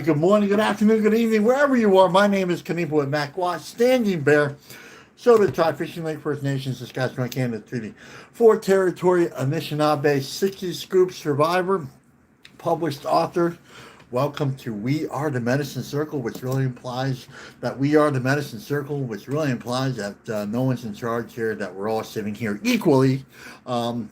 Good morning, good afternoon, good evening, wherever you are. My name is Kanipa with Macwa, Standing Bear, Soda Tribe, Fishing Lake First Nations, Saskatchewan, Canada, Treaty, Four Territory, Anishinaabe, 60 Scoop Survivor, published author. Welcome to We Are the Medicine Circle, which really implies that we are the Medicine Circle, which really implies that no one's in charge here, that we're all sitting here equally. Um,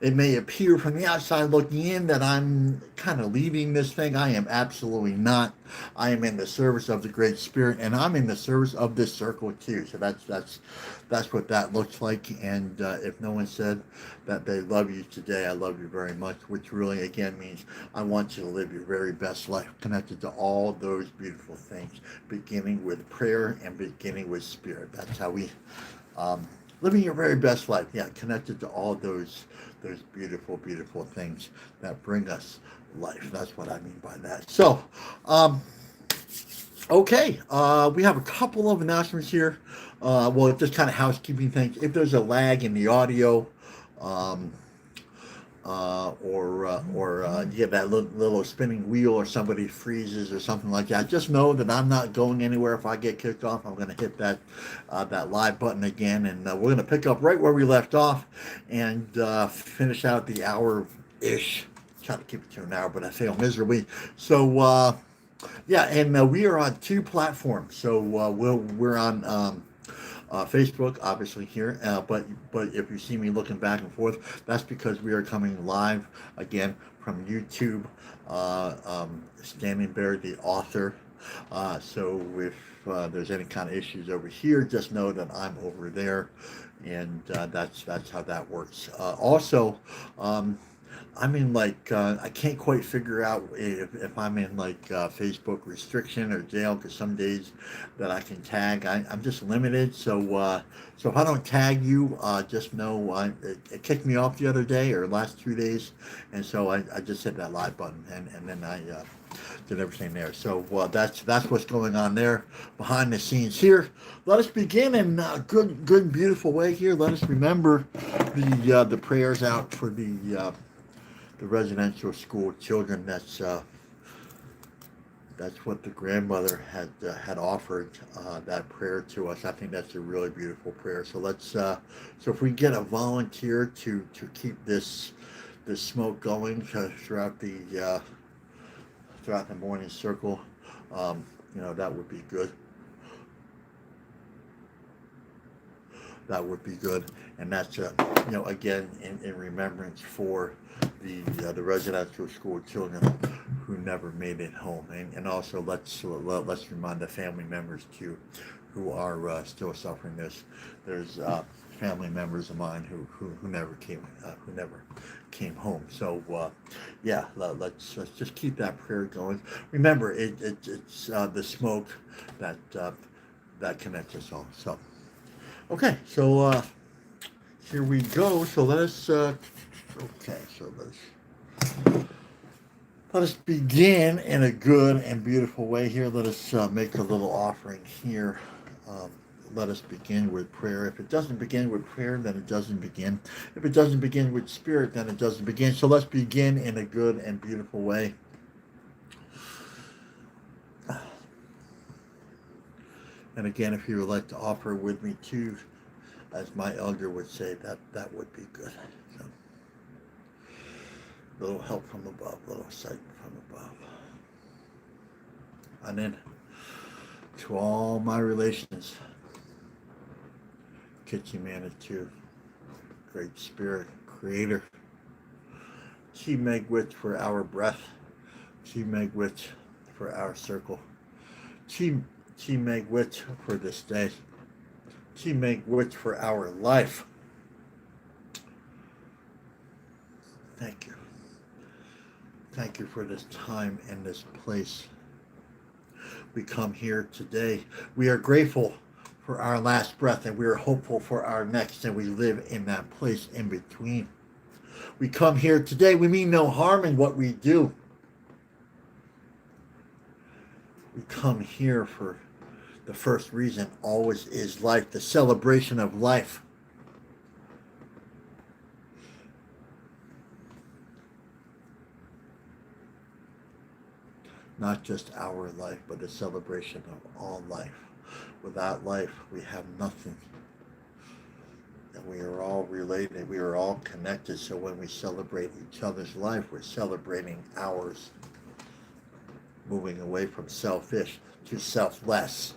it may appear from the outside looking in that I'm kind of leading this thing. I am absolutely not. I am in the service of the Great Spirit, and I'm in the service of this circle too. So that's what that looks like. And if no one said that they love you today, I love you very much, which really again means I want you to live your very best life, connected to all those beautiful things, beginning with prayer and beginning with spirit. That's how we um, living your very best life. Yeah, connected to all those beautiful, beautiful things that bring us life. That's what I mean by that. So, okay, we have a couple of announcements here. Well, just kind of housekeeping things. If there's a lag in the audio, um, or you have that little spinning wheel or somebody freezes or something like that, just know that I'm not going anywhere. If I get kicked off, I'm going to hit that live button again, and we're going to pick up right where we left off and finish out the hour ish. Try to keep it to an hour, but I fail miserably. So yeah, and we are on two platforms. So we're on Facebook, obviously here, but if you see me looking back and forth, that's because we are coming live again from YouTube. Standing Bear, the author. So if there's any kind of issues over here, just know that I'm over there, and that's how that works. Also. I'm in like I can't quite figure out if I'm in like Facebook restriction or jail because some days that I can tag I'm just limited. So if I don't tag you, just know it kicked me off the other day or last 2 days, and so I just hit that live button and then I did everything there. So that's what's going on there behind the scenes here. Let us begin in a good beautiful way here. Let us remember the prayers out for the residential school children. That's what the grandmother had offered that prayer to us. I think that's a really beautiful prayer. So so if we get a volunteer to keep this smoke going throughout the morning circle, that would be good. That would be good, and that's again in remembrance for the residential school children who never made it home, and also let's remind the family members too who are still suffering this. There's family members of mine who never came home. So yeah, let's just keep that prayer going. Remember, it's the smoke that connects us all. So. Okay, so here we go. So let us begin in a good and beautiful way here. Let us make a little offering here. Um, let us begin with prayer. If it doesn't begin with prayer, then it doesn't begin. If it doesn't begin with spirit, then it doesn't begin. So let's begin in a good and beautiful way. And again, if you would like to offer with me too, as my elder would say, that would be good. So, a little help from above, a little sight from above. And then to all my relations, Kitchi Manitou, Great Spirit, Creator, Chi Megwit for our breath, Chi Megwit for our circle, Chi Megwit for this day, Chi Megwit for our life. Thank you. Thank you for this time and this place. We come here today. We are grateful for our last breath and we are hopeful for our next, and we live in that place in between. We come here today. We mean no harm in what we do. We come here for the first reason always is life, the celebration of life. not just our life, but a celebration of all life. Without life, we have nothing. And we are all related, we are all connected, so when we celebrate each other's life, we're celebrating ours, moving away from selfish to selfless.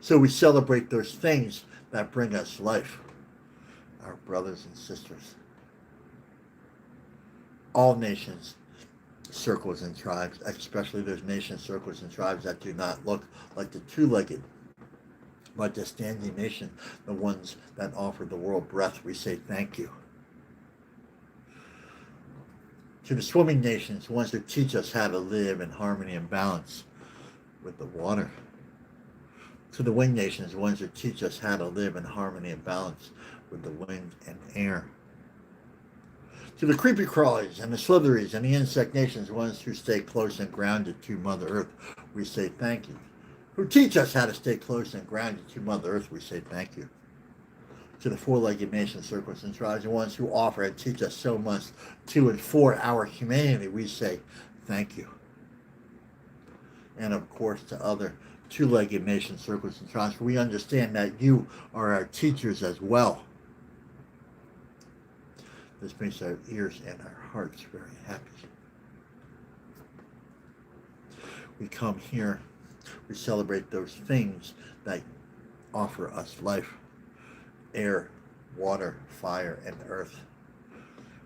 So we celebrate those things that bring us life, our brothers and sisters. All nations, circles, and tribes, especially those nations, circles, and tribes that do not look like the two-legged, but the standing nation, the ones that offer the world breath, we say thank you. To the swimming nations, the ones that teach us how to live in harmony and balance with the water. To the winged nations, the ones that teach us how to live in harmony and balance with the wind and air. To the creepy crawlies and the slitheries and the insect nations, the ones who stay close and grounded to Mother Earth, we say thank you. Who teach us how to stay close and grounded to Mother Earth, we say thank you. To the four-legged nations, circles, and tribes, the ones who offer and teach us so much to and for our humanity, we say thank you. And of course, to other two-legged nations, circles, and tribes, for we understand that you are our teachers as well. This makes our ears and our hearts very happy. We come here, we celebrate those things that offer us life. Air, water, fire, and earth.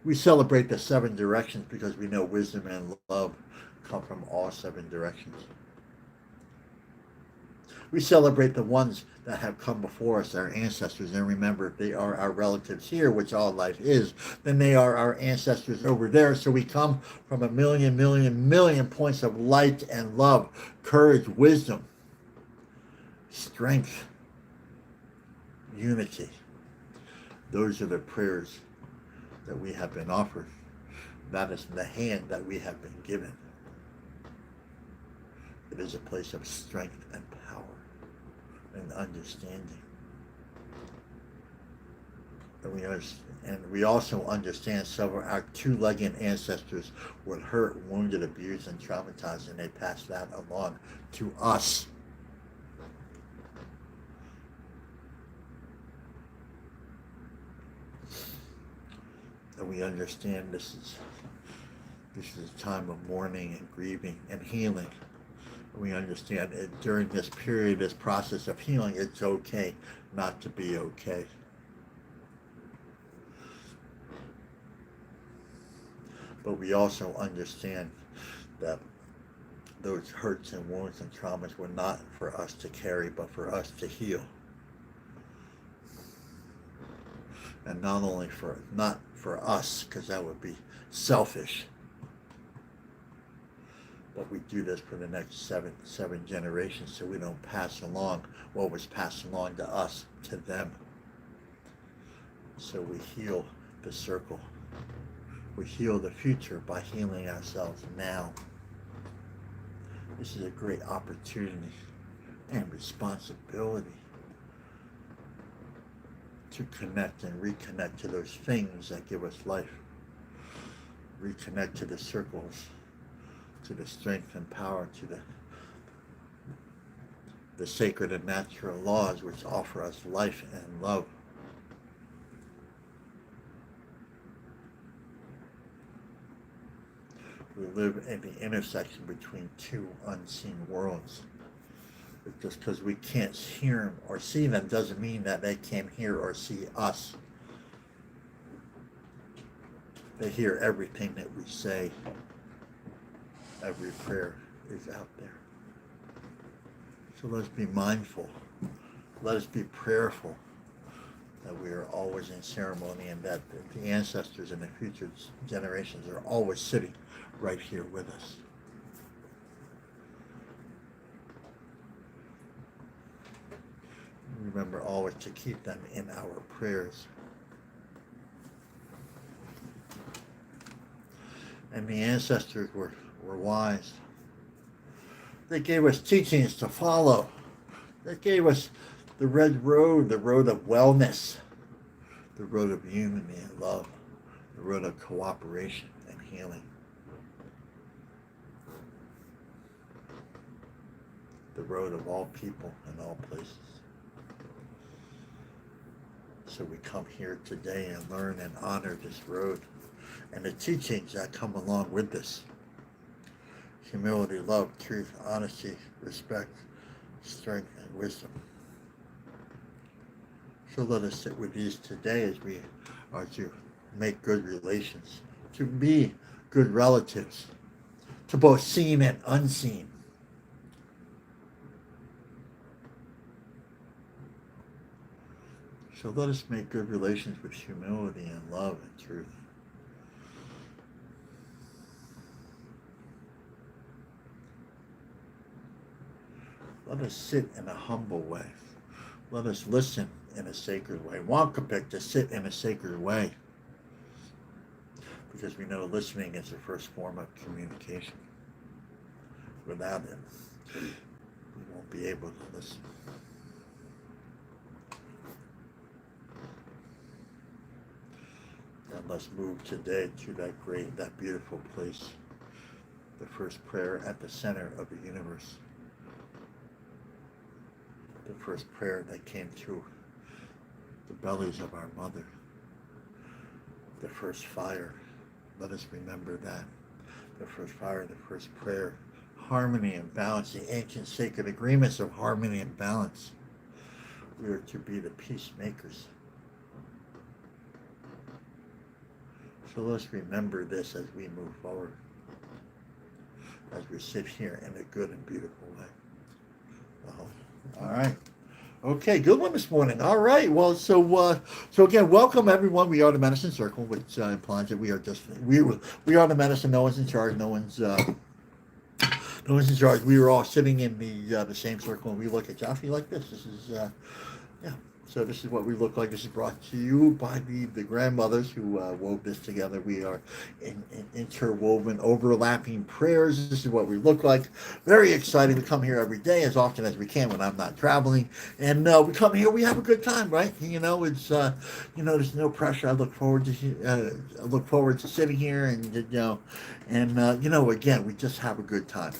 We celebrate the seven directions because we know wisdom and love come from all seven directions. We celebrate the ones that have come before us, our ancestors, and remember, if they are our relatives here, which all life is, then they are our ancestors over there. So we come from a million points of light and love, courage, wisdom, strength, unity. Those are the prayers that we have been offered. That is the hand that we have been given. It is a place of strength and power and understanding. And we also understand some of our two-legged ancestors were hurt, wounded, abused, and traumatized, and they passed that along to us. And we understand this is a time of mourning and grieving and healing. We understand it during this period, this process of healing, it's okay not to be okay. But we also understand that those hurts and wounds and traumas were not for us to carry, but for us to heal. And not for us, because that would be selfish. But we do this for the next seven generations, so we don't pass along what was passed along to us, to them. So we heal the circle. We heal the future by healing ourselves now. This is a great opportunity and responsibility to connect and reconnect to those things that give us life. Reconnect to the circles, to the strength and power, to the sacred and natural laws which offer us life and love. We live in the intersection between two unseen worlds. Just because we can't hear them or see them doesn't mean that they can't hear or see us. They hear everything that we say. Every prayer is out there. So let's be mindful. Let us be prayerful that we are always in ceremony and that the ancestors and the future generations are always sitting right here with us. Remember always to keep them in our prayers. And the ancestors were wise. They gave us teachings to follow. They gave us the red road, the road of wellness, the road of unity and love, the road of cooperation and healing. the road of all people and all places. So we come here today and learn and honor this road and the teachings that come along with this. Humility, love, truth, honesty, respect, strength, and wisdom. So let us sit with these today as we are to make good relations, to be good relatives, to both seen and unseen. So let us make good relations with humility and love and truth. Let us sit in a humble way. Let us listen in a sacred way. Wankapik, to sit in a sacred way. Because we know listening is the first form of communication. Without it, we won't be able to listen. And let's move today to that beautiful place. The first prayer at the center of the universe. The first prayer that came through the bellies of our mother. The first fire. Let us remember that. The first fire, the first prayer. Harmony and balance. The ancient sacred agreements of harmony and balance. We are to be the peacemakers. So let's remember this as we move forward. As we sit here in a good and beautiful way. All right. Okay, good one this morning. All right. Well, so again, welcome everyone. We are the Medicine Circle, which implies that we are the medicine. No one's in charge. No one's in charge. We were all sitting in the same circle, and we look at Jaffe like this. This is yeah. So this is what we look like. This is brought to you by the grandmothers who wove this together. We are in interwoven, overlapping prayers. This is what we look like. Very exciting. We come here every day as often as we can when I'm not traveling. And we come here, we have a good time, right? It's there's no pressure. I look forward to sitting here and again, we just have a good time.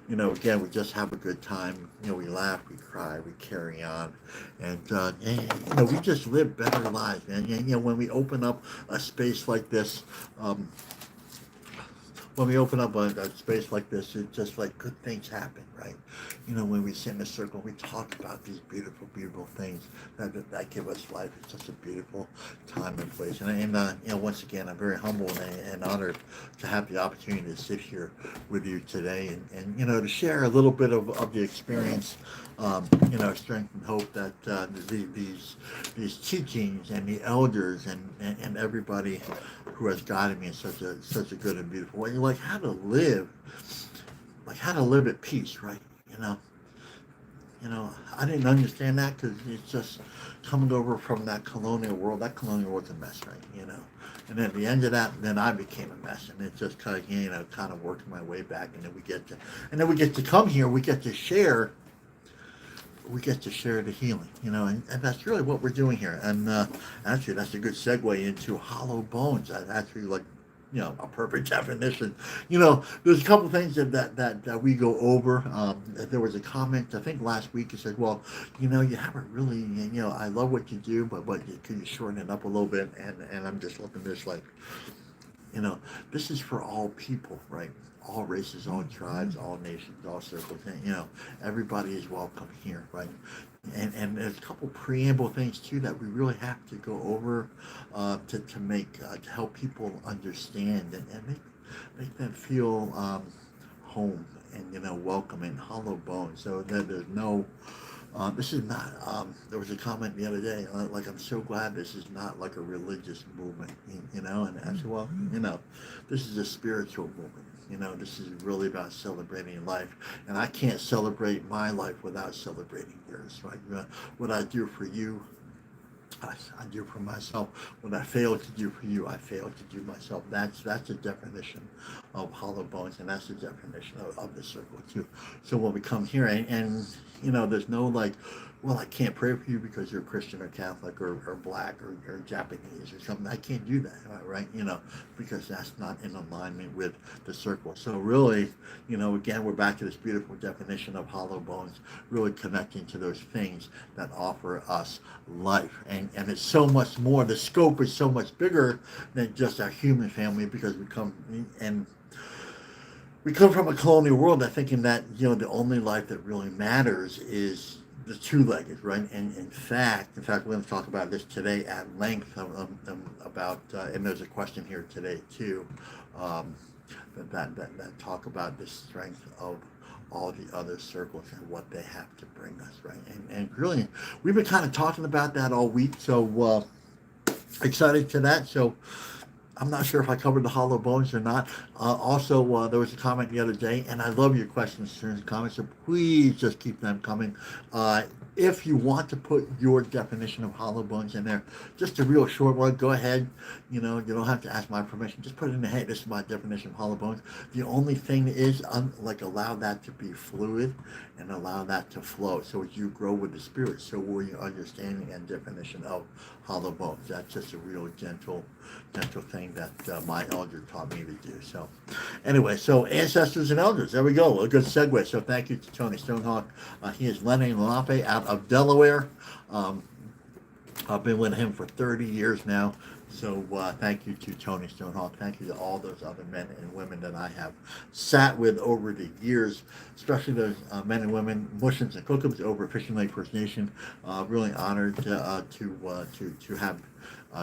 Again, we just have a good time. We laugh, we cry, we carry on, and we just live better lives, man. When we open up a space like this, it's just like good things happen, right? When we sit in a circle, we talk about these beautiful, beautiful things that give us life. It's such a beautiful time and place. And once again, I'm very humbled and honored to have the opportunity to sit here with you today and to share a little bit of the experience, strength and hope that these teachings and the elders and everybody who has guided me in such a good and beautiful way. Like how to live at peace, right? I didn't understand that because it's just coming over from that colonial world. That colonial world's a mess, right? And then at the end of that, then I became a mess, and it just kind of worked my way back. And then we get to come here. We get to share the healing, and that's really what we're doing here. And actually, that's a good segue into hollow bones. That's actually like, a perfect definition. There's a couple things that we go over. There was a comment, I think last week, it said, well, you haven't really, I love what you do, but could you shorten it up a little bit? And I'm just looking at this like, this is for all people, right? All races, all tribes, all nations, all circles, everybody is welcome here, right? And there's a couple preamble things too that we really have to go over to help people understand and make them feel home and welcome and hollow bones. So that there's no. This is not. There was a comment the other day. Like, I'm so glad this is not like a religious movement, And I said, well, this is a spiritual movement. This is really about celebrating life, and I can't celebrate my life without celebrating yours. Right? What I do for you, I do for myself. What I fail to do for you, I fail to do myself. That's the definition of hollow bones, and that's the definition of the circle too. So when we come here, and there's no like, well, I can't pray for you because you're Christian or Catholic or black or Japanese or something. I can't do that, right? Because that's not in alignment with the circle. So really, again, we're back to this beautiful definition of hollow bones, really connecting to those things that offer us life. And it's so much more, the scope is so much bigger than just our human family, because we come from a colonial world that thinking that, the only life that really matters is the two-legged, right? And in fact, we're going to talk about this today at length about, and there's a question here today too, um, that talk about the strength of all the other circles and what they have to bring us, right? And really, we've been kind of talking about that all week, so excited to that. So I'm not sure if I covered the hollow bones or not. Also, there was a comment the other day, and I love your questions and comments, so please just keep them coming. If you want to put your definition of hollow bones in there, just a real short one, go ahead. You don't have to ask my permission. Just put it in the, hey, this is my definition of hollow bones. The only thing is, allow that to be fluid and allow that to flow. So as you grow with the Spirit, so will your understanding and definition of hollow bones. That's just a real gentle thing that my elder taught me to do. So anyway, so ancestors and elders, there we go, a good segue. So thank you to Tony Stonehawk. He is Lenny Lenape out of Delaware. I've been with him for 30 years now. So thank you to Tony Stonehawk. Thank you to all those other men and women that I have sat with over the years, especially those men and women, Mushins and Cookums over Fishing Lake First Nation. Really honored to have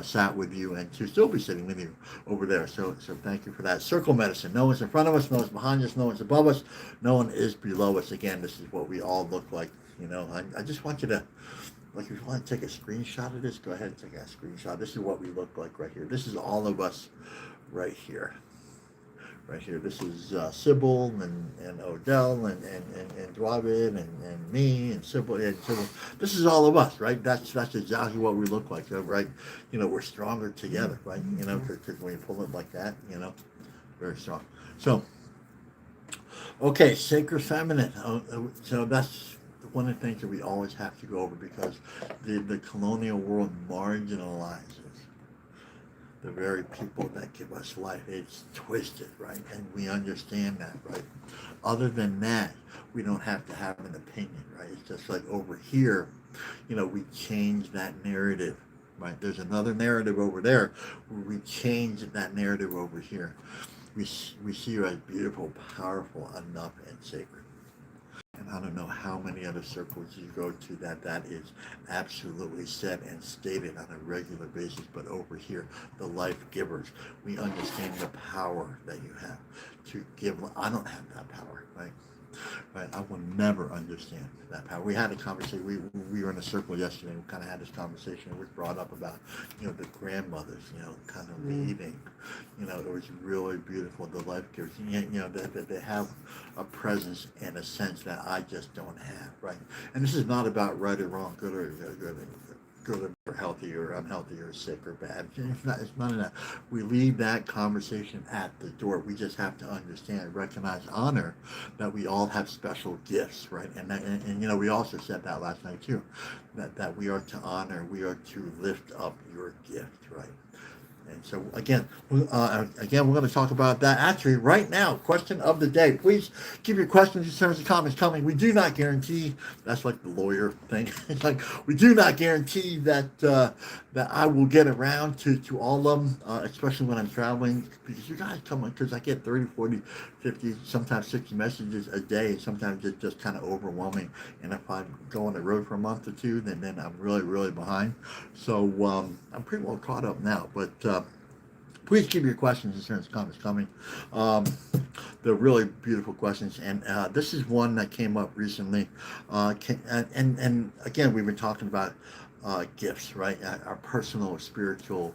sat with you and to still be sitting with you over there. So thank you for that. Circle medicine. No one's in front of us, no one's behind us, no one's above us, no one is below us. Again, this is what we all look like. I just want you to, like, if you want to take a screenshot of this, go ahead and take a screenshot. This is what we look like right here. This is all of us right here. Right here. This is Sybil and Odell and Dwavid and me and Sybil and Sybil. This is all of us, right? That's exactly what we look like, right? We're stronger together, right? Because when you pull it like that, very strong. So, okay, sacred feminine. So that's one of the things that we always have to go over, because the colonial world marginalizes the very people that give us life. It's twisted, right? And we understand that, right? Other than that, we don't have to have an opinion, right? It's just like over here, we change that narrative, right? There's another narrative over there where we change that narrative over here. We see you as beautiful, powerful, enough, and sacred. And I don't know how many other circles you go to that is absolutely said and stated on a regular basis. But over here, the life givers, we understand the power that you have to give. I don't have that power, right? Right? I will never understand that power. We had a conversation. We were in a circle yesterday. We kind of had this conversation. It was brought up about the grandmothers, kind of leaving. It was really beautiful. The life givers, that they have a presence and a sense that I just don't have, right? And this is not about right or wrong, good or healthy or unhealthy or sick or bad. It's none of that. We leave that conversation at the door. We just have to understand, recognize, honor that we all have special gifts, right? And we also said that last night too, that we are to honor, we are to lift up your gift, right? And so again, we're going to talk about that actually right now. Question of the day. Please keep your questions, concerns, and comments coming. We do not guarantee. That's like the lawyer thing. It's like we do not guarantee that I will get around to all of them, especially when I'm traveling, because you guys come on, because I get 30, 40, 50, sometimes 60 messages a day. Sometimes it's just kind of overwhelming. And if I'm going on the road for a month or two, then I'm really, really behind. So I'm pretty well caught up now. But please keep your questions, concerns, comments coming. They're really beautiful questions. And this is one that came up recently. And again, we've been talking about gifts, right? Our personal spiritual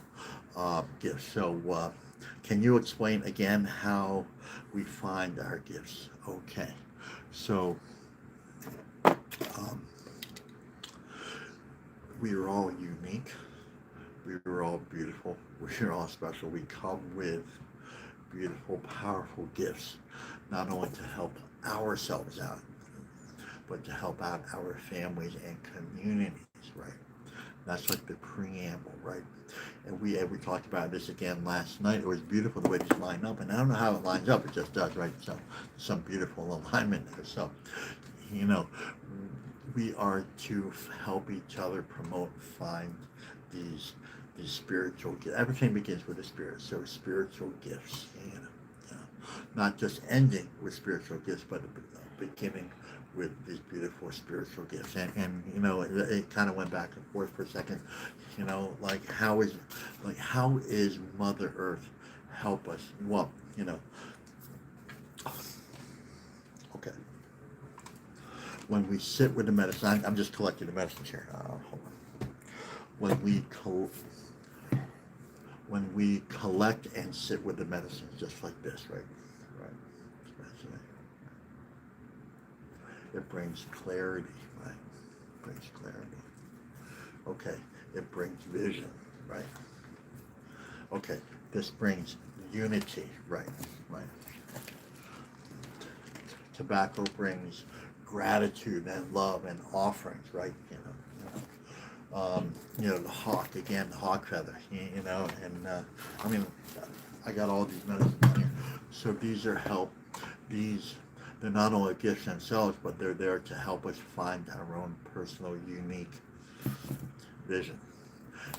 gifts. So can you explain again how we find our gifts? Okay. So we are all unique. We were all beautiful. We are all special. We come with beautiful, powerful gifts, not only to help ourselves out, but to help out our families and communities, right? That's like the preamble, right? And we talked about this again last night. It was beautiful the way these line up, and I don't know how it lines up. It just does, right? So some beautiful alignment there. So you know, we are to help each other promote, find these spiritual gifts. Everything begins with the spirit. So spiritual gifts, not just ending with spiritual gifts, but beginning with these beautiful spiritual gifts. And it kind of went back and forth for a second. Like how is Mother Earth help us? Well, okay. When we sit with the medicine, I'm just collecting the medicines here. Hold on. When we collect and sit with the medicines, just like this, right? It brings clarity, right? It brings clarity. Okay, it brings vision, right? Okay, this brings unity, right? Tobacco brings gratitude and love and offerings, right? The hawk feather, I mean, I got all these medicines on here. So these are they're not only gifts themselves, but they're there to help us find our own personal, unique vision.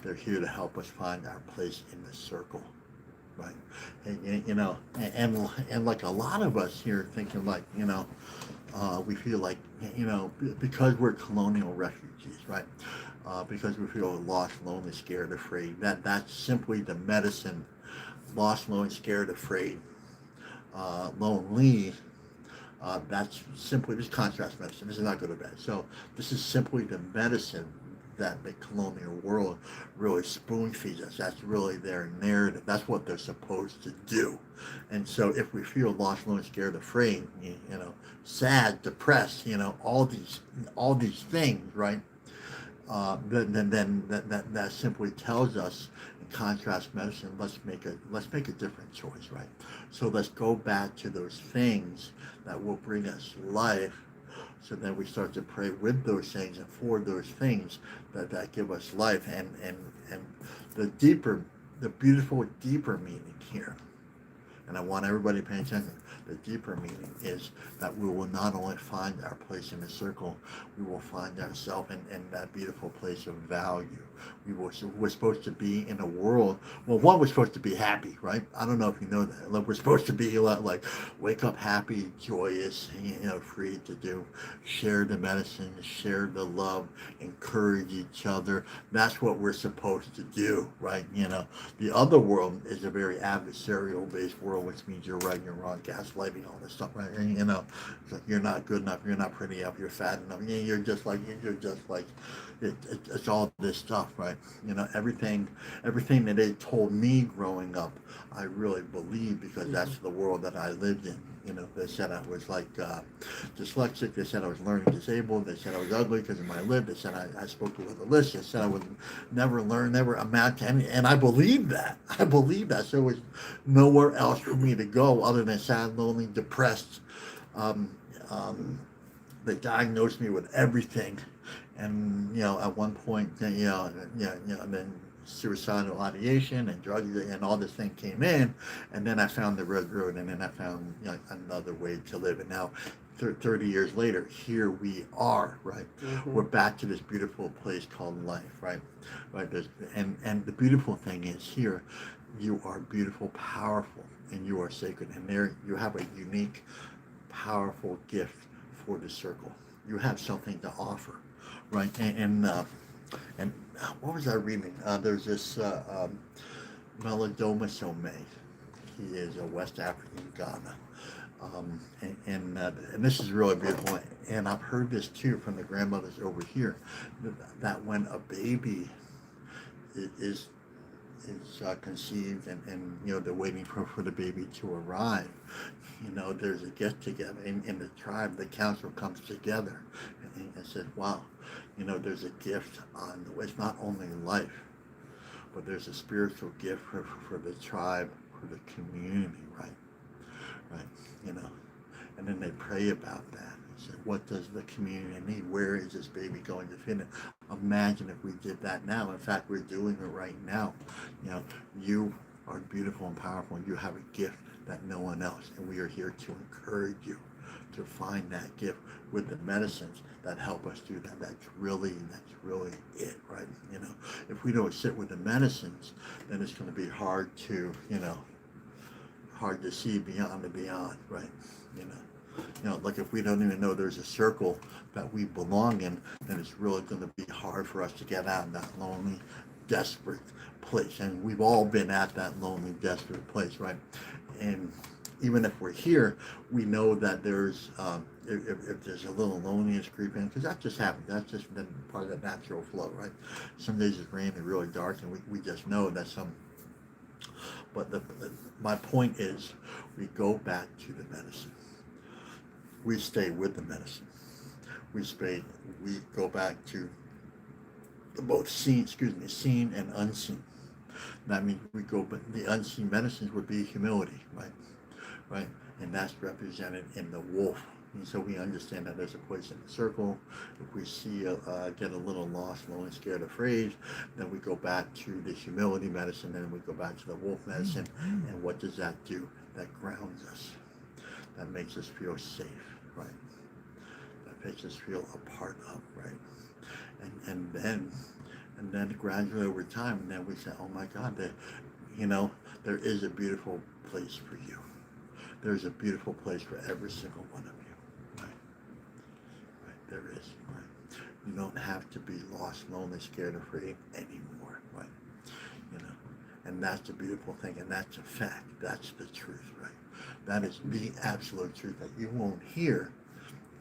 They're here to help us find our place in the circle, right? And like a lot of us here thinking like, we feel like, because we're colonial refugees, right? Because we feel lost, lonely, scared, afraid. That's simply the medicine. Lost, lonely, scared, afraid, lonely. That's simply this contrast medicine. This is not good or bad. So this is simply the medicine that the colonial world really spoon feeds us. That's really their narrative. That's what they're supposed to do. And so if we feel lost, lonely, scared, afraid, sad, depressed, all these things, right? Then that simply tells us in contrast medicine, let's make a different choice, right? So let's go back to those things that will bring us life. So then we start to pray with those things and for those things that give us life, and the beautiful deeper meaning here. And I want everybody paying attention. The deeper meaning is that we will not only find our place in the circle, we will find ourselves in that beautiful place of value. We're supposed to be in a world, well, one, we're supposed to be happy, right? I don't know if you know that. Like, we're supposed to be like wake up happy, joyous, free to share the medicine, share the love, encourage each other. That's what we're supposed to do, right? The other world is a very adversarial based world, which means you're right, you're wrong, gaslighting, all this stuff, right? And, it's like you're not good enough, you're not pretty enough, you're fat enough, you're just like it's all this stuff, right? Everything that they told me growing up, I really believe, because that's the world that I lived in. They said I was like dyslexic. They said I was learning disabled. They said I was ugly because of my lip. They said I spoke with a lisp. They said I would never learn, never amount to any. And I believed that. So there was nowhere else for me to go other than sad, lonely, depressed. Um, they diagnosed me with everything, and at one point, and then suicidal ideation and drugs and all this thing came in, and then I found the red road, and then I found another way to live. And now 30 years later, here we are, right? Mm-hmm. We're back to this beautiful place called life, right? And the beautiful thing is here, you are beautiful, powerful, and you are sacred, and there you have a unique, powerful gift for the circle. You have something to offer, right? And what was I reading? There's this Melodoma Somé. He is a West African Ghana. And this is really beautiful. And I've heard this too from the grandmothers over here, that when a baby is conceived and they're waiting for the baby to arrive, there's a get together in the tribe. The council comes together and says, wow, there's a gift on the way. It's not only life, but there's a spiritual gift for the tribe, for the community, right? Right, you know. And then they pray about that. Say, what does the community need? Where is this baby going to fit in? Imagine if we did that now. In fact, we're doing it right now. You know, you are beautiful and powerful, and you have a gift that no one else. And we are here to encourage you to find that gift with the medicines that help us do that. That's really it, right? You know, if we don't sit with the medicines, then it's going to be hard to, hard to see beyond the beyond, right? Like if we don't even know there's a circle that we belong in, then it's really going to be hard for us to get out of that lonely, desperate place. And we've all been at that lonely, desperate place, right? And even if we're here, we know that there's, if there's a little loneliness creeping, because that just happens. That's just been part of the natural flow, right? Some days it's raining really dark, and we just know that but my point is, we go back to the medicine. We stay with the medicine. We go back to both seen and unseen. That means we go, but the unseen medicines would be humility, right? And that's represented in the wolf. And so we understand that there's a place in the circle. If we get a little lost, lonely, scared, afraid, then we go back to the humility medicine, then we go back to the wolf medicine. And what does that do? That grounds us. That makes us feel safe, right? That makes us feel a part of, right? And then gradually over time, and then we say, oh my God, there is a beautiful place for you. There's a beautiful place for every single one of you, right? There is, right? You don't have to be lost, lonely, scared, afraid anymore, right? And that's the beautiful thing, and that's a fact. That's the truth, right? That is the absolute truth that you won't hear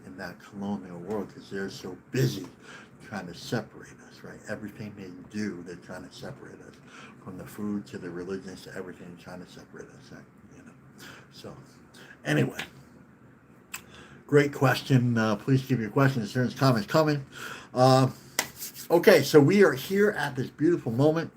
in that colonial world, because they're so busy trying to separate us, right? Everything they do, they're trying to separate us, from the food to the religions to everything, trying to separate us, right? So, anyway, great question. Please keep your questions, concerns, comments coming. Okay, so we are here at this beautiful moment.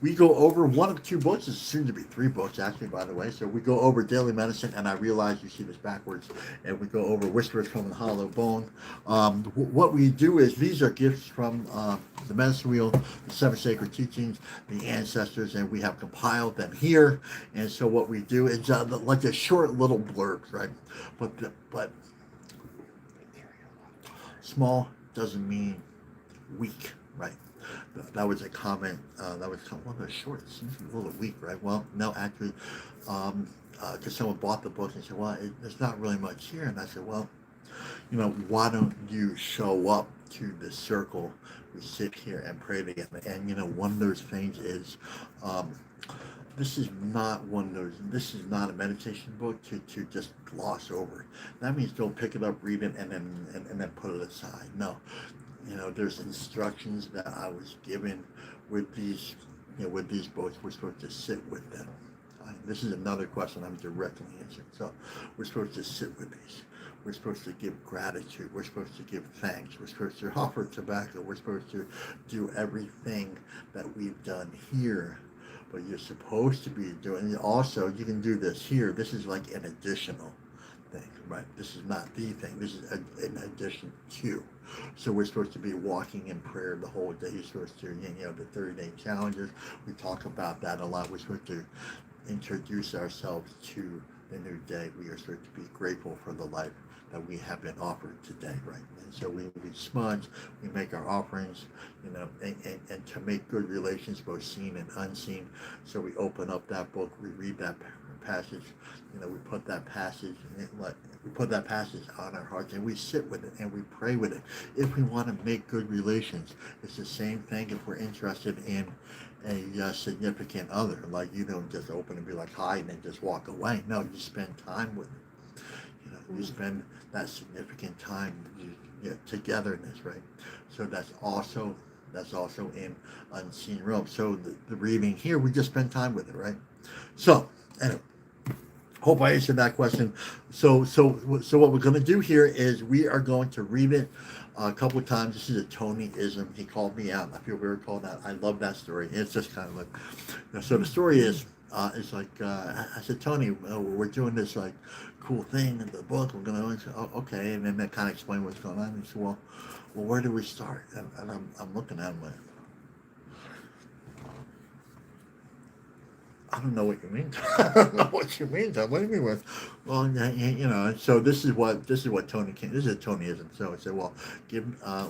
We go over one of two books. It's soon to be three books, actually, by the way. So we go over Daily Medicine, and I realize you see this backwards, and we go over Whispers from the Hollow Bone. What we do is, these are gifts from the Medicine Wheel, the Seven Sacred Teachings, the ancestors, and we have compiled them here. And so what we do is like a short little blurbs, right? But small doesn't mean weak, right? That was a comment. That was one of the short. It seems a little weak, right? Well, no, actually, because someone bought the book and said, "Well, there's not really much here." And I said, "Well, why don't you show up to the circle? We sit here and pray together." And one of those things is, this is not one of those. This is not a meditation book to just gloss over. That means go pick it up, read it, and then put it aside. No. There's instructions that I was given with these books. We're supposed to sit with them. This is another question I'm directly answering. So we're supposed to sit with these. We're supposed to give gratitude. We're supposed to give thanks. We're supposed to offer tobacco. We're supposed to do everything that we've done here. But you're supposed to be doing, also, you can do this here. This is like an additional thing, right? This is not the thing. This is an addition to. So we're supposed to be walking in prayer the whole day. You're supposed to, the 30-day challenges. We talk about that a lot. We're supposed to introduce ourselves to the new day. We are supposed to be grateful for the life that we have been offered today, right? And so we smudge, we make our offerings, and to make good relations, both seen and unseen. So we open up that book, we read that passage, we put that passage on our hearts, and we sit with it and we pray with it. If we want to make good relations, it's the same thing if we're interested in a significant other. Like, you don't just open and be like, hi, and then just walk away. No, you spend time with it. You spend that significant time, togetherness, right? So that's also in unseen realm. So the reading here, we just spend time with it, right? So, anyway, Hope I answered that question. So what we're going to do here is we are going to read it a couple of times. This is a Tony-ism. He called me out. I feel very called out. I love that story. It's just kind of like, so the story is, it's like, I said, Tony, we're doing this like cool thing in the book. We're going to, oh, okay. And then they kind of explain what's going on. And he said, well, where do we start? And I'm looking at him like, I don't know what you mean. I don't know what you mean. What do you mean with? Well, you know. So this is what Tony came. This is a Tonyism. So I said, well, give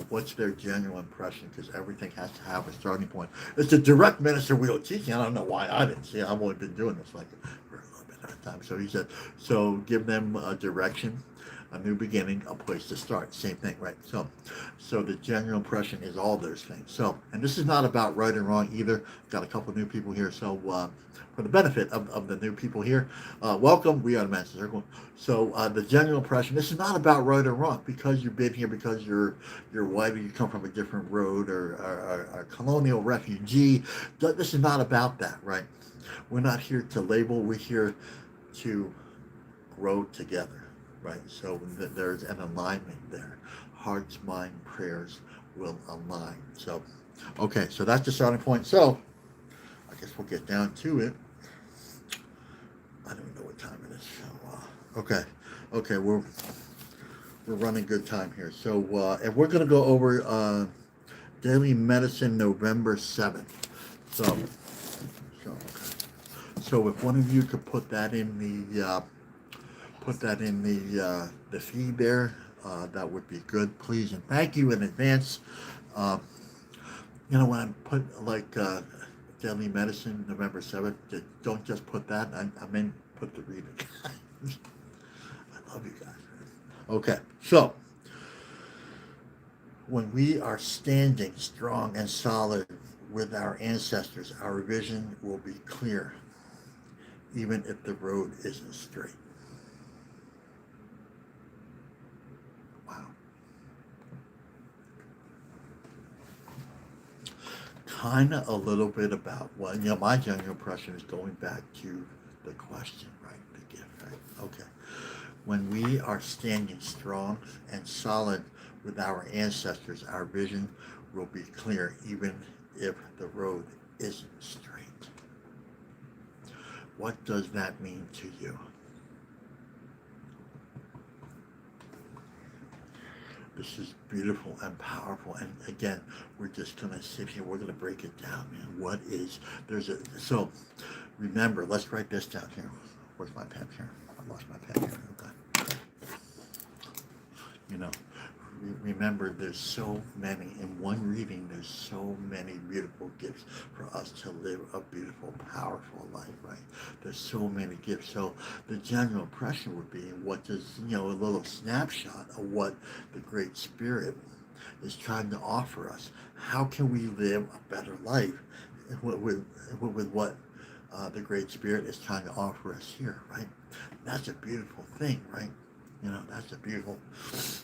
what's their general impression, because everything has to have a starting point. It's a direct minister wheel teaching. I don't know why I didn't see it. I've only been doing this like for a little bit at a time. So he said, so give them a direction, a new beginning, a place to start. Same thing, right? So the general impression is all those things. So, and this is not about right and wrong either. Got a couple new people here. So for the benefit of the new people here, welcome. We are the Master Circle. So the general impression, this is not about right or wrong, because you've been here, because you're white, or you come from a different road, or a colonial refugee. This is not about that, right? We're not here to label. We're here to grow together. Right, so there's an alignment there. Hearts, mind, prayers will align. So, okay, so that's the starting point. So, I guess we'll get down to it. I don't know what time it is. So, okay, we're running good time here. So, and we're going to go over Daily Medicine, November 7th. So if one of you could put that in the the feed there, that would be good, please, and thank you in advance. You know, when I put like Daily Medicine November 7th, don't just put that. I mean, put the reading. I love you guys. Okay, so when we are standing strong and solid with our ancestors, our vision will be clear, even if the road isn't straight. Kind of a little bit about what, you know, my general impression is going back to the question, right? The gift, right? Okay. When we are standing strong and solid with our ancestors, our vision will be clear, even if the road isn't straight. What does that mean to you? This is beautiful and powerful. And again, we're just going to sit here. We're going to break it down, man. What is, so remember, let's write this down here. Where's my pen here? I lost my pen here. Okay. You know, remember, there's so many, in one reading, there's so many beautiful gifts for us to live a beautiful, powerful life, right? There's so many gifts. So the general impression would be, what does, you know, a little snapshot of what the Great Spirit is trying to offer us. How can we live a better life with what the Great Spirit is trying to offer us here, right? That's a beautiful thing, right? You know, that's a beautiful,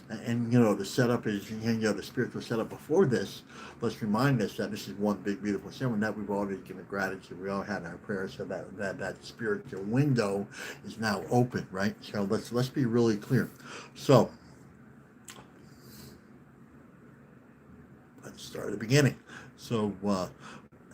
and you know, the setup is, you know, the spiritual setup before this. Let's remind us that this is one big beautiful ceremony that we've already given gratitude. We all had our prayers, so that spiritual window is now open, right? So let's be really clear. So let's start at the beginning. So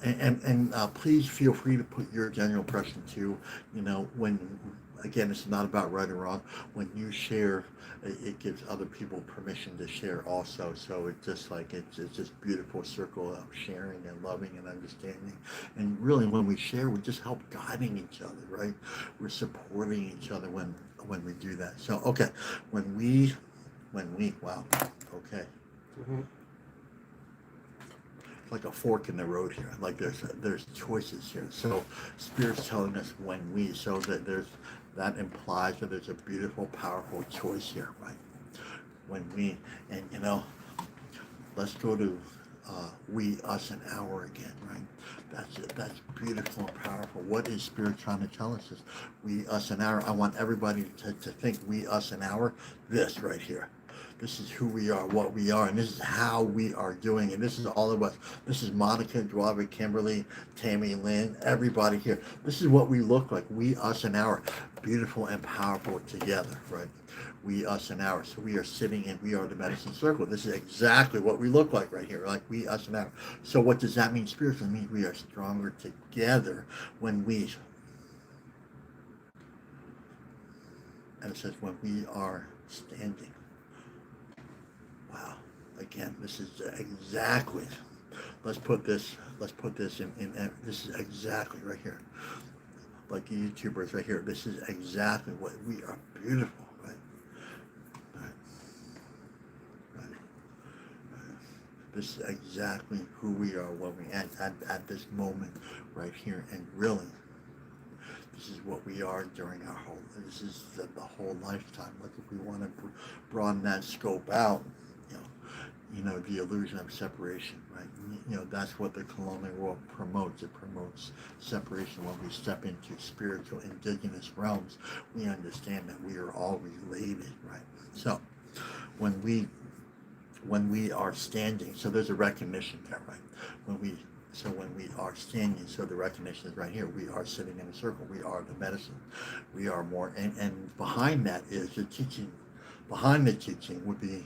and please feel free to put your general impression too. You know, when, again, it's not about right or wrong. When you share, it gives other people permission to share also. So it's just like, it's this beautiful circle of sharing and loving and understanding. And really, when we share, we just help guiding each other, right? We're supporting each other when we do that. So, okay, when we, wow, okay. Mm-hmm. Like a fork in the road here. Like there's choices here. So Spirit's telling us when we, so that implies that there's a beautiful, powerful choice here, right? When we, and you know, let's go to we, us, and our again, right? That's it. That's beautiful and powerful. What is Spirit trying to tell us? Is we, us, and our. I want everybody to think we, us, and our. This right here. This is who we are, what we are, and this is how we are doing. And this is all of us. This is Monica, Dwava, Kimberly, Tammy, Lynn, everybody here. This is what we look like. We, us, and our beautiful and powerful together, right? We, us, and ours. So we are sitting and we are the medicine circle. This is exactly what we look like right here, like we, us, and ours. So what does that mean spiritually? It means we are stronger together when we, and it says when we are standing. Wow. Again, this is exactly, let's put this in this is exactly right here. Like the YouTubers right here, this is exactly what we are. Beautiful, right? Right. Right. Right. This is exactly who we are when we at this moment right here. And really, this is what we are during our whole, this is the whole lifetime. Like if we want to broaden that scope out, the illusion of separation, right? That's what the colonial world promotes. It promotes separation. When we step into spiritual indigenous realms, we understand that we are all related, right? So when we are standing, so there's a recognition there, right? When we are standing, so the recognition is right here. We are sitting in a circle. We are the medicine. We are more, and behind that is the teaching. Behind the teaching would be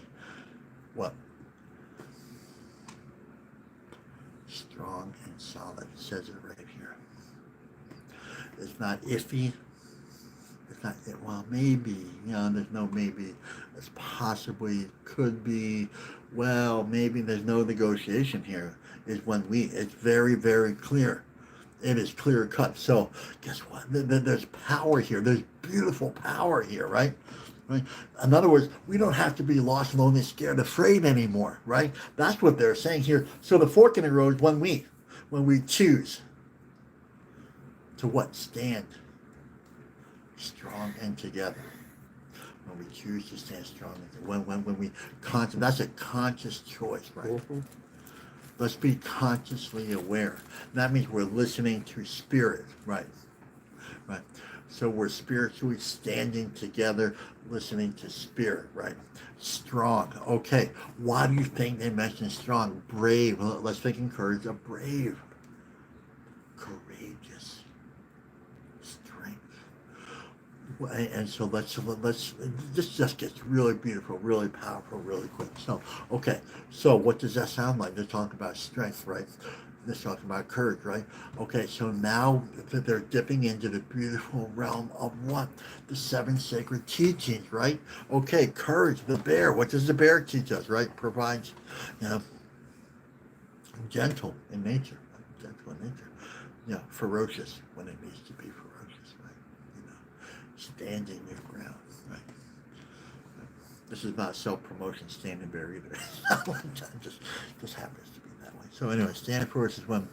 what? Strong and solid. It says it right here. It's not iffy. It's not, well, maybe, there's no maybe. It's possibly, could be, well, maybe there's no negotiation here. Is when it's very, very clear. It is clear cut. So guess what? There's power here. There's beautiful power here, right? Right? In other words, we don't have to be lost, lonely, scared, afraid anymore, right? That's what they're saying here. So the fork in the road, when we choose to what? Stand strong and together. When we choose to stand strong, when we that's a conscious choice, right? Mm-hmm. Let's be consciously aware. That means we're listening to spirit, right? Right. So we're spiritually standing together, listening to spirit, right? Strong. Okay. Why do you think they mentioned strong? Brave. Let's think in courage of brave. Courageous. Strength. And so let's this just gets really beautiful, really powerful, really quick. So, okay. So what does that sound like? They're talking about strength, right? They're talking about courage, right? Okay, so now they're dipping into the beautiful realm of what? The 7 sacred teachings, right? Okay, courage, the bear. What does the bear teach us, right? Provides, gentle in nature, right? Gentle in nature. Ferocious when it needs to be ferocious, right? Standing your ground, right? This is not self-promotion, standing bear either. just happens to be that way. So anyway, standing for us is when,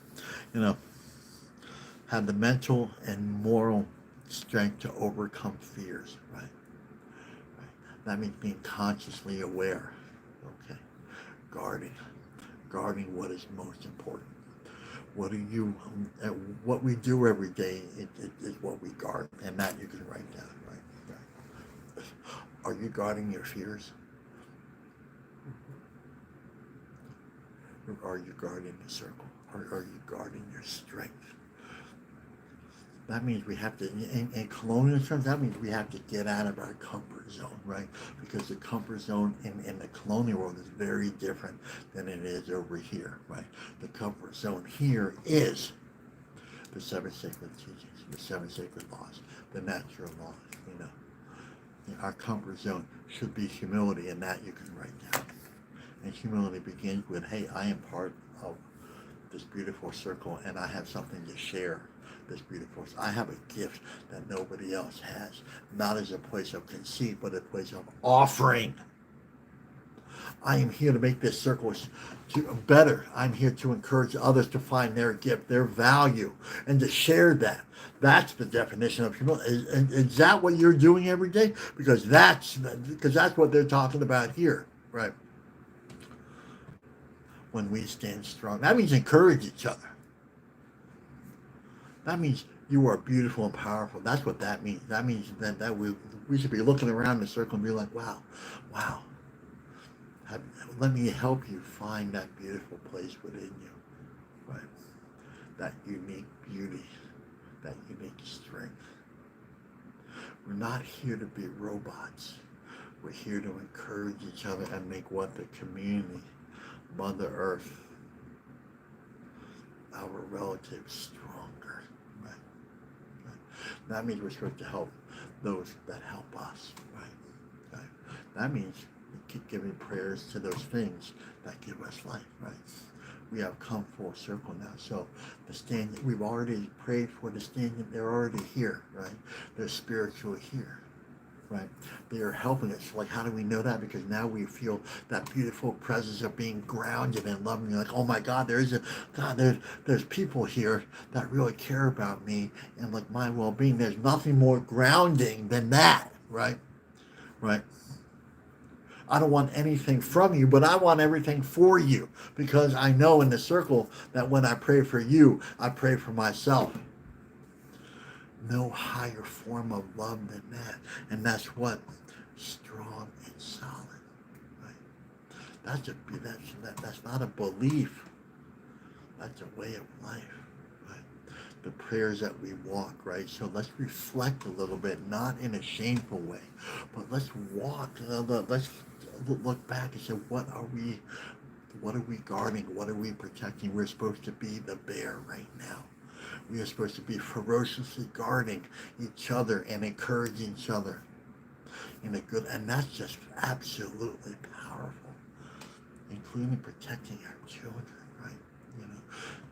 have the mental and moral strength to overcome fears, right? That means being consciously aware, okay? Guarding what is most important. What we do every day is what we guard, and that you can write down, right? Are you guarding your fears? Or are you guarding the circle? Or are you guarding your strength? That means we have to, in colonial terms, that means we have to get out of our comfort zone, right? Because the comfort zone in the colonial world is very different than it is over here, right? The comfort zone here is the 7 sacred teachings, the 7 sacred laws, the natural laws, Our comfort zone should be humility, and that you can write down. And humility begins with, hey, I am part of this beautiful circle, and I have something to share. This beautiful. I have a gift that nobody else has, not as a place of conceit, but a place of offering. I am here to make this circle better. I'm here to encourage others to find their gift, their value, and to share that. That's the definition of humility. Is that what you're doing every day? Because that's what they're talking about here, right? When we stand strong, that means encourage each other. That means you are beautiful and powerful. That's what that means. That means that we should be looking around the circle and be like, wow. Have, let me help you find that beautiful place within you, right? That unique beauty, that unique strength. We're not here to be robots. We're here to encourage each other and make what the community, Mother Earth, our relatives stronger, right? That means we're supposed to help those that help us, right? Right? That means we keep giving prayers to those things that give us life, right? We have come full circle now. So the stand, we've already prayed for the standing. They're already here, right? They're spiritually here, right? They are helping us. Like, how do we know that? Because now we feel that beautiful presence of being grounded and loving. You're like, oh my God, there's people here that really care about me and like my well-being. There's nothing more grounding than that, right? Right. I don't want anything from you, but I want everything for you because I know in the circle that when I pray for you, I pray for myself. No higher form of love than that. And that's what? Strong and solid. Right? That's not a belief. That's a way of life. Right? The prayers that we walk, right? So let's reflect a little bit, not in a shameful way, but let's walk. Let's look back and say, what are we guarding? What are we protecting? We're supposed to be the bear right now. We are supposed to be ferociously guarding each other and encouraging each other in a good, and that's just absolutely powerful, including protecting our children, right? You know,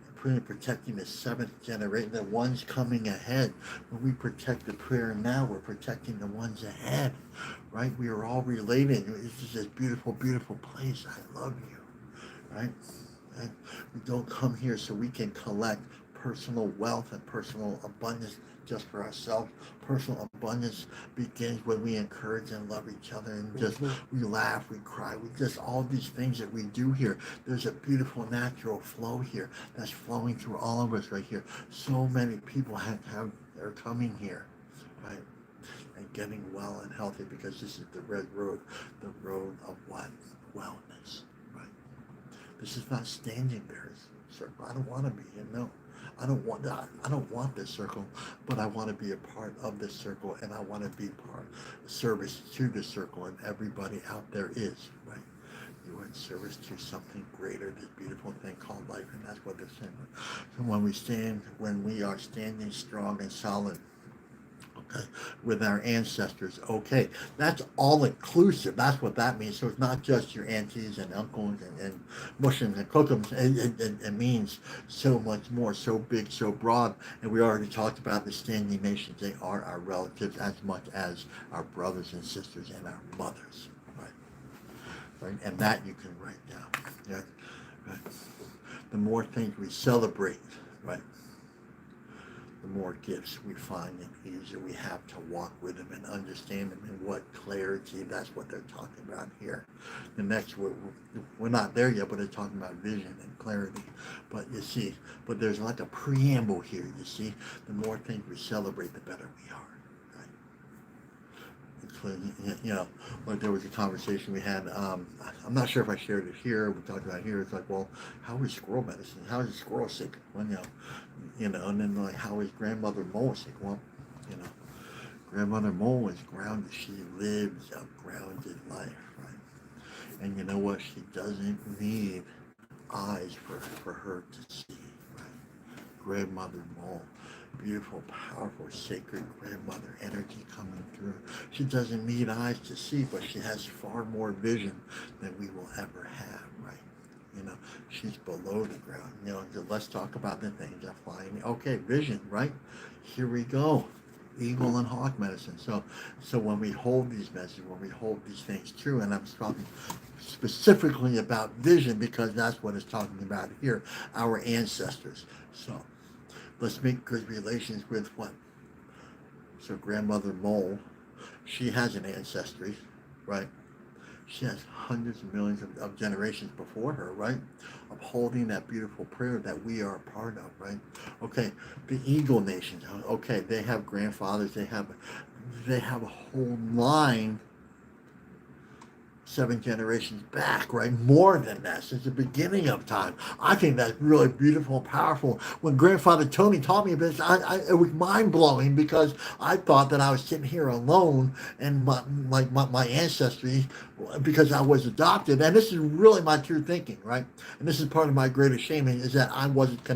including protecting the seventh generation, the ones coming ahead. When we protect the prayer now, we're protecting the ones ahead, right? We are all related. This is this beautiful, beautiful place. I love you, right? And we don't come here so we can collect personal wealth and personal abundance just for ourselves. Personal abundance begins when we encourage and love each other and just we laugh, we cry, we just all these things that we do here. There's a beautiful natural flow here that's flowing through all of us right here. So many people are coming here, right? And getting well and healthy because this is the red road, the road of what? Wellness, right? This is not Standing Bear's circle. I don't want to be here. No, I don't want that. I don't want this circle, but I want to be a part of this circle, and I want to be part of service to the circle, and everybody out there is, right? You are in service to something greater, this beautiful thing called life, and that's what they're saying. So when we are standing strong and solid, okay, with our ancestors. Okay, that's all inclusive. That's what that means. So it's not just your aunties and uncles and mushims and cookums. It means so much more, so big, so broad. And we already talked about the standing nations. They are our relatives as much as our brothers and sisters and our mothers. Right? Right? And that you can write down. Yeah? Right? The more things we celebrate, right? The more gifts we find and easier we have to walk with them and understand them and what clarity, that's what they're talking about here. The next, we're not there yet, but they're talking about vision and clarity. But you see, but there's like a preamble here, you see. The more things we celebrate, the better we are. You know, like there was a conversation we had. I'm not sure if I shared it here. We talked about it here. It's like, well, how is squirrel medicine? How is a squirrel sick? Well, and then like, how is grandmother mole sick? Well, you know, grandmother mole is grounded. She lives a grounded life, right? And you know what? She doesn't need eyes for her to see, right? Grandmother mole. Beautiful, powerful, sacred grandmother energy coming through. She doesn't need eyes to see, but she has far more vision than we will ever have, right? You know, she's below the ground. You know, let's talk about the things that fly in. Okay, vision, right? Here we go. Eagle and hawk medicine. So when we hold these messages, when we hold these things true, and I'm talking specifically about vision because that's what it's talking about here, our ancestors. So let's make good relations with what? So grandmother mole, she has an ancestry, right? She has hundreds of millions of generations before her, right? Of holding that beautiful prayer that we are a part of, right? Okay, the Eagle Nations, okay, they have grandfathers, they have a whole line 7 generations back, right? More than that, since the beginning of time. I think that's really beautiful and powerful. When Grandfather Tony taught me this, it was mind blowing because I thought that I was sitting here alone and my ancestry, because I was adopted. And this is really my true thinking, right? And this is part of my greatest shame is that I wasn't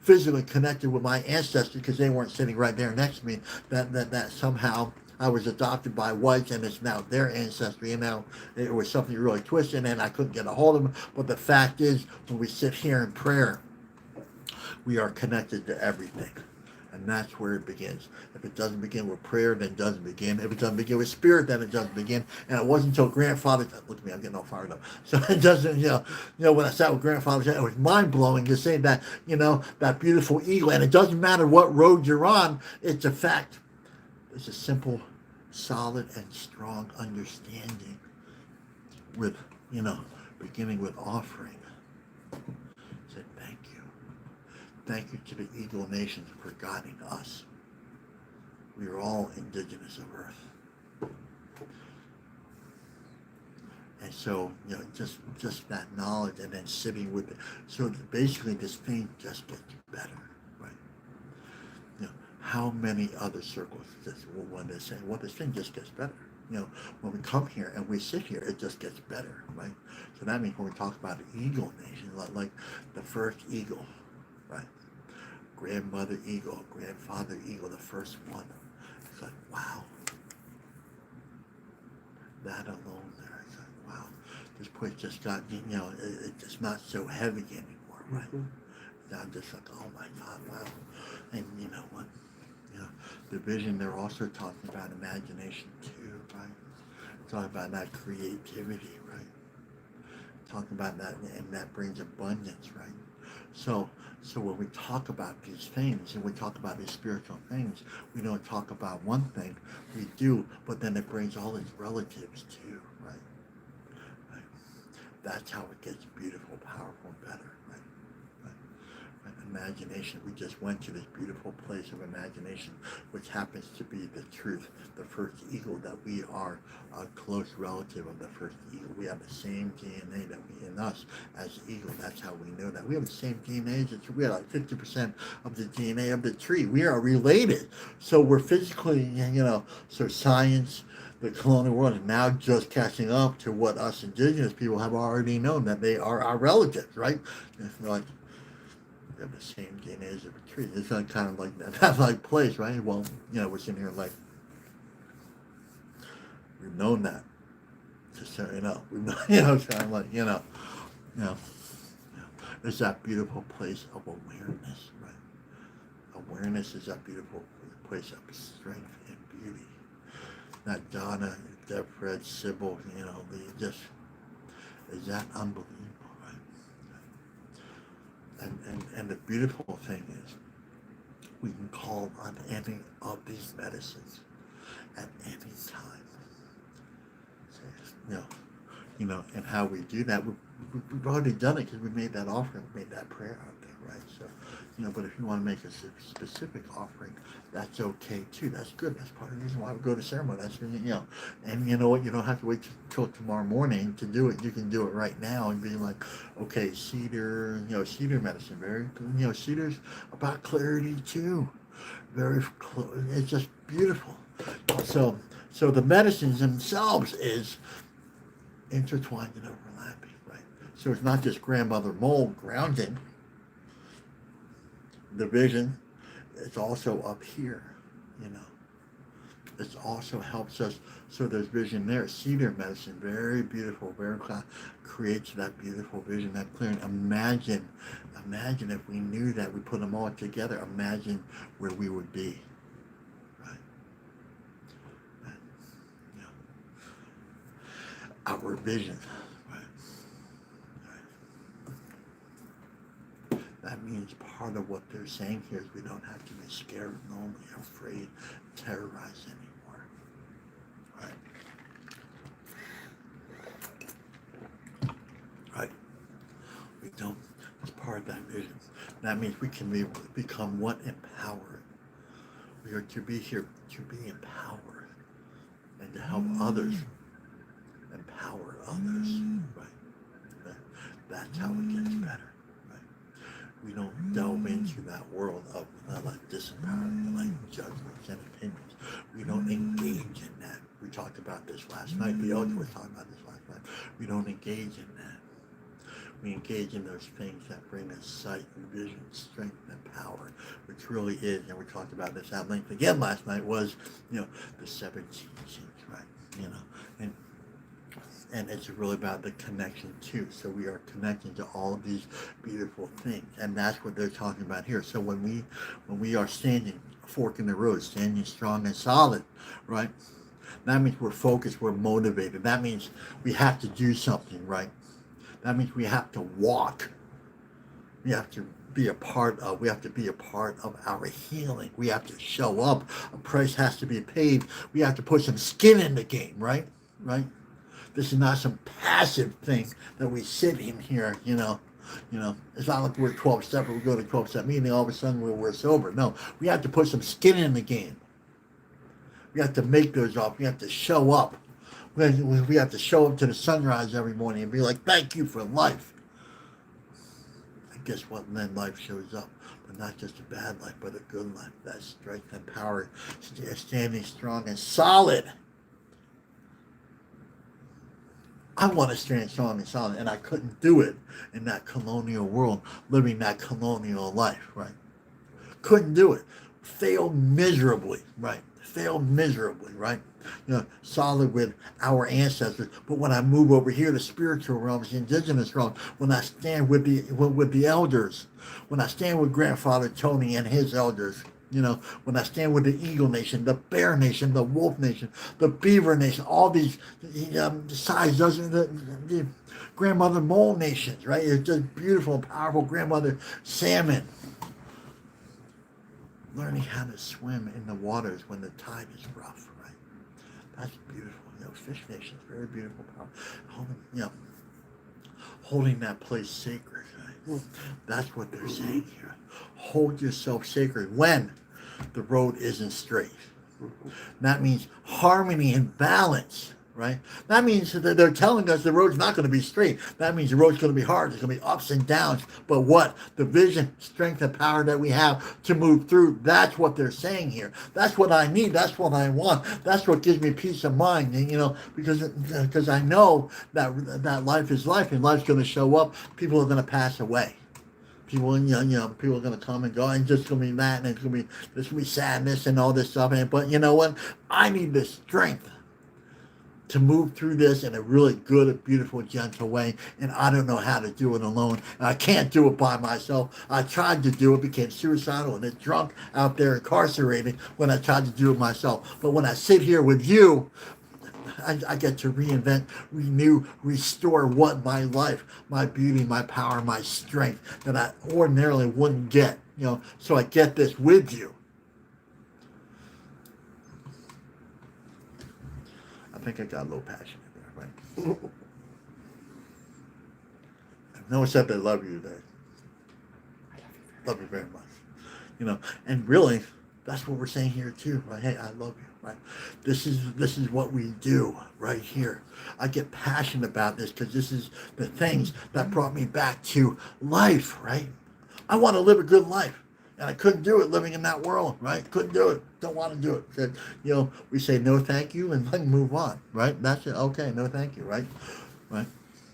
physically connected with my ancestry because they weren't sitting right there next to me. That somehow I was adopted by whites and it's now their ancestry, and now it was something really twisted and I couldn't get a hold of them. But the fact is, when we sit here in prayer, we are connected to everything. And that's where it begins. If it doesn't begin with prayer, then it doesn't begin. If it doesn't begin with spirit, then it doesn't begin. And it wasn't until grandfather, look at me, I'm getting all fired up. So it doesn't, when I sat with grandfather, it was mind blowing to say that, that beautiful eagle. And it doesn't matter what road you're on, it's a fact. It's a simple, solid, and strong understanding with, beginning with offering. Said thank you. Thank you to the Eagle Nations for guiding us. We are all indigenous of Earth. And so, just that knowledge and then sitting with it. So basically this thing just gets better, right? How many other circles will one day say, well, this thing just gets better. When we come here and we sit here, it just gets better, right? So that means when we talk about the Eagle Nation, like the first eagle, right? Grandmother eagle, grandfather eagle, the first one. It's like, wow. That alone there, it's like, wow. This place just got, it's not so heavy anymore, right? Mm-hmm. I'm just like, oh my God, wow. And you know what? The vision, they're also talking about imagination too, right? Talking about that creativity, right? Talking about that, and that brings abundance, right? So when we talk about these things and we talk about these spiritual things, we don't talk about one thing, we do, but then it brings all its relatives too, right? That's how it gets beautiful, powerful, and better, right? Imagination. We just went to this beautiful place of imagination, which happens to be the truth, the first eagle, that we are a close relative of the first eagle. We have the same DNA that we in us as the eagle. That's how we know that. We have the same DNA as the tree. We have like 50% of the DNA of the tree. We are related. So we're physically, so science, the colonial world is now just catching up to what us indigenous people have already known, that they are our relatives, right? It's like, we have the same DNA as a tree. It's kind of like that like place, right? Well, we're sitting here like, we've known that. Just so you know, we've known, kind of like, it's that beautiful place of awareness, right? Awareness is that beautiful place of strength and beauty. That Donna, Deb, Fred, Sybil, is that unbelievable? And the beautiful thing is, we can call on any of these medicines at any time. So, and how we do that, we've already done it because we made that offering, made that prayer out there, right? So, but if you want to make a specific offering, that's okay too. That's good. That's part of the reason why we go to ceremony. That's, and you know what? You don't have to wait till tomorrow morning to do it. You can do it right now and be like, okay, cedar, cedar medicine, very, cedar's about clarity too. It's just beautiful. So the medicines themselves is intertwined and overlapping, right? So it's not just grandmother mold grounding the vision. It's also up here, It also helps us. So there's vision there. Cedar medicine, very beautiful, very creates that beautiful vision, that clearing. Imagine if we knew that, we put them all together. Imagine where we would be, right? Our vision, right? That means part of what they're saying here is we don't have to be scared, lonely, afraid, terrorized anymore. Right? We don't. It's part of that vision. That means we can become what? Empowered. We are to be here to be empowered and to help others. And That's how it gets better. Right? We don't delve into that world of like disempowerment, like judgments and opinions. We don't engage in that. We talked about this last night. The elders were talking about this last night. We don't engage in that. We engage in those things that bring us sight and vision, strength and power, which really is, and we talked about this at length again last night, was, the 7 teachings, right? And it's really about the connection too. So we are connecting to all of these beautiful things, and that's what they're talking about here. So when we are standing fork in the road, standing strong and solid, right? That means we're focused, we're motivated. That means we have to do something, right? That means we have to walk. We have to be a part of our healing. We have to show up. A price has to be paid. We have to put some skin in the game, right? Right? This is not some passive thing that we sit in here, It's not like we're 12-step, we go to 12-step meeting, all of a sudden we're sober. No, we have to put some skin in the game. We have to make those up. We have to show up. We have to show up to the sunrise every morning and be like, thank you for life. And guess what? And then life shows up. But not just a bad life, but a good life. That's strength and power. Standing strong and solid. I want to stand strong and solid, and I couldn't do it in that colonial world, living that colonial life, right? Couldn't do it. Failed miserably, right? Failed miserably, right? Solid with our ancestors. But when I move over here to spiritual realms, the indigenous realms, when I stand with the elders, when I stand with Grandfather Tony and his elders, when I stand with the Eagle Nation, the Bear Nation, the Wolf Nation, the Beaver Nation, all these size doesn't the Grandmother Mole Nations, right? It's just beautiful, powerful Grandmother Salmon. Learning how to swim in the waters when the tide is rough, right? That's beautiful. Fish Nation is very beautiful, powerful. Holding that place sacred, right? That's what they're saying here. Hold yourself sacred when the road isn't straight. That means harmony and balance, right? That means that they're telling us the road's not going to be straight. That means the road's going to be hard. There's going to be ups and downs. But what? The vision, strength, and power that we have to move through, that's what they're saying here. That's what I need. That's what I want. That's what gives me peace of mind, because I know that life is life, and life's going to show up. People are going to pass away. People, people are going to come and go, and just going to be that, and there's going to be sadness and all this stuff. But you know what? I need the strength to move through this in a really good, beautiful, gentle way, and I don't know how to do it alone. And I can't do it by myself. I tried to do it, became suicidal and drunk out there incarcerated when I tried to do it myself. But when I sit here with you, I get to reinvent, renew, restore my life, my beauty, my power, my strength that I ordinarily wouldn't get. So I get this with you. I think I got a little passionate there, right? No one said they love you today. Love you very much. And really, that's what we're saying here too, right? Hey, I love you, right? This is what we do right here. I get passionate about this because this is the things that brought me back to life, right? I want to live a good life. And I couldn't do it living in that world, right? Couldn't do it. Don't want to do it. Said, we say no thank you and then move on, right? That's it. Okay, no thank you, right? Right?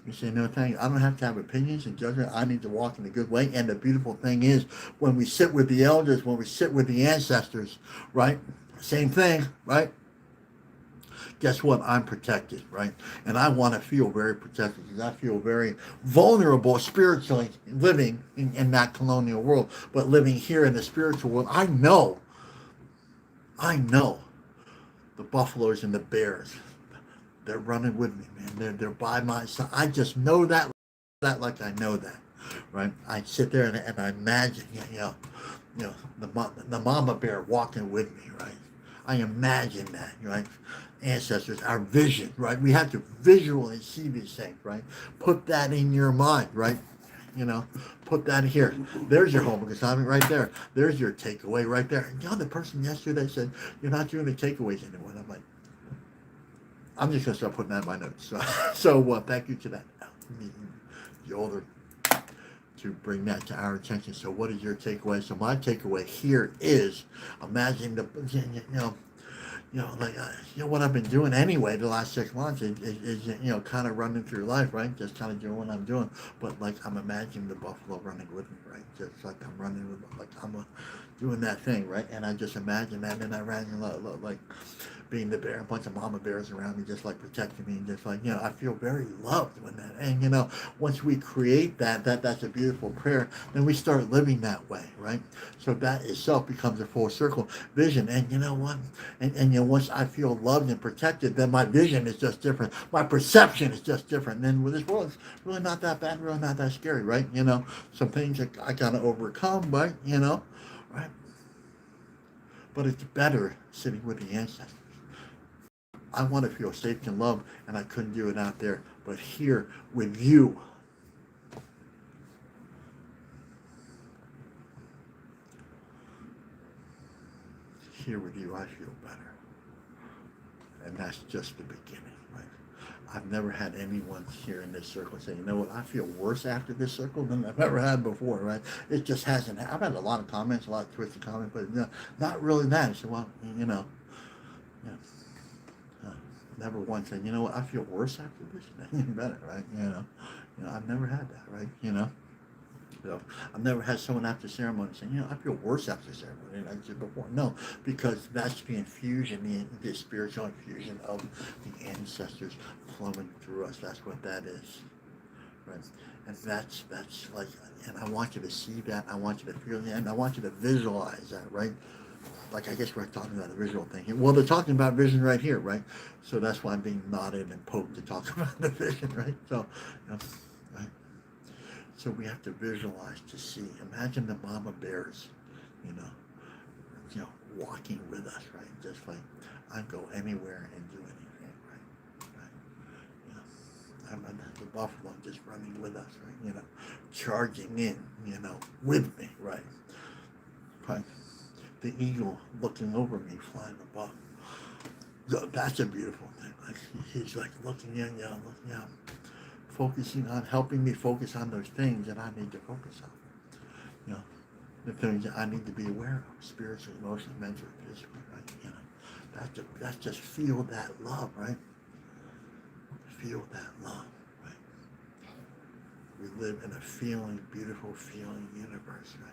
We say no thank you. I don't have to have opinions and judgment. I need to walk in a good way. And the beautiful thing is, when we sit with the elders, when we sit with the ancestors, right? Same thing, right? Guess what? I'm protected, right? And I want to feel very protected because I feel very vulnerable spiritually living in that colonial world. But living here in the spiritual world, I know the buffaloes and the bears, they're running with me, man. They're by my side. I just know that like I know that, right? I sit there and I imagine, the mama bear walking with me, right? I imagine that, right? Ancestors, our vision, right? We have to visually see these things, right? Put that in your mind, right? Put that here. There's your homework assignment right there. There's your takeaway right there. The person yesterday said, you're not doing the takeaways anymore. And I'm like, I'm just going to start putting that in my notes. So thank you to that. The older to bring that to our attention. So what is your takeaway? So my takeaway here is imagine like what I've been doing anyway the last 6 months is kind of running through life, right? Just kind of doing what I'm doing, but like I'm imagining the buffalo running with me, right? Just like I'm running with, like I'm doing that thing, right? And I just imagine that, and I ran like being the bear, a bunch of mama bears around me, just like protecting me, and just like I feel very loved when that. And once we create that's a beautiful prayer. Then we start living that way, right? So that itself becomes a full circle vision. And you know what? And once I feel loved and protected, then my vision is just different. My perception is just different. And then with this world, it's really not that bad, really not that scary, right? Some things that I gotta overcome, but right? But it's better sitting with the ancestors. I want to feel safe and loved, and I couldn't do it out there. But here with you, I feel better. And that's just the beginning, right? I've never had anyone here in this circle say, you know what, I feel worse after this circle than I've ever had before, right? It just hasn't. I've had a lot of comments, a lot of twisted comments, but not really that. I said, well, yeah. Never once said, you know what, I feel worse after this. Even better, right? I've never had that, right? I've never had someone after ceremony saying, I feel worse after ceremony than I did before. No, because that's the infusion, the spiritual infusion of the ancestors flowing through us. That's what that is, right? And that's like, and I want you to see that. I want you to feel that, and I want you to visualize that, right? Like, I guess we're talking about a visual thing here. Well, they're talking about vision right here, right? So that's why I'm being nodded and poked to talk about the vision, right? So, right? So we have to visualize to see. Imagine the mama bears, walking with us, right? Just like I go anywhere and do anything, right? I'm the buffalo just running with us, right? Charging in, with me, right? Right. The eagle looking over me, flying above. So that's a beautiful thing. Like he's like looking in, looking out, focusing on, helping me focus on those things that I need to focus on. The things that I need to be aware of, spiritually, emotionally, mentally, physically, right? That's just feel that love, right? Feel that love, right? We live in a feeling, beautiful feeling universe, right?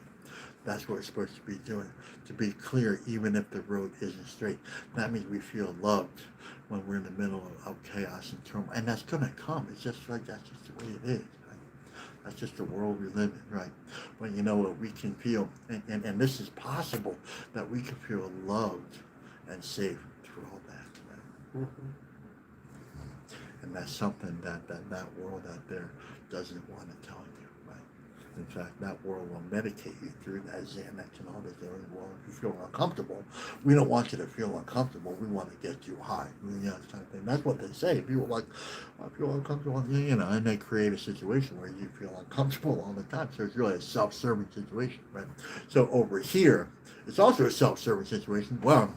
That's what we're supposed to be doing. To be clear, even if the road isn't straight. That means we feel loved when we're in the middle of chaos and turmoil. And that's going to come. It's just like, that's just the way it is. Right? That's just the world we live in, right? But you know what, we can feel, and this is possible, that we can feel loved and safe through all that, right? Mm-hmm. And that's something that world out there doesn't want to tell you, right? In fact, that world will medicate you through that Xanax and all this other world. If you feel uncomfortable, we don't want you to feel uncomfortable. We want to get you high. That kind of thing. That's what they say. People are like, I feel uncomfortable, and they create a situation where you feel uncomfortable all the time. So it's really a self-serving situation, right? So over here, it's also a self-serving situation. Well,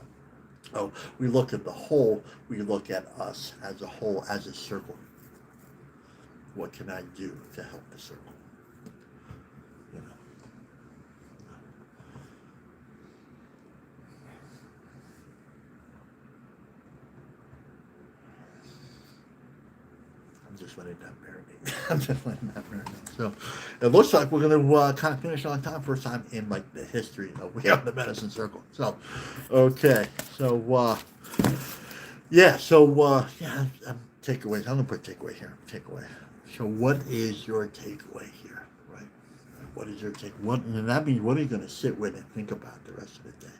we look at the whole. We look at us as a whole, as a circle. What can I do to help the circle? I'm just letting that marinate. So it looks like we're going to kind of finish on time, first time in like the history of We Are the Medicine Circle. So, okay. So, takeaways. I'm going to put takeaway here. Takeaway. So what is your takeaway here, right? What is your take? And that means, what are you going to sit with and think about the rest of the day?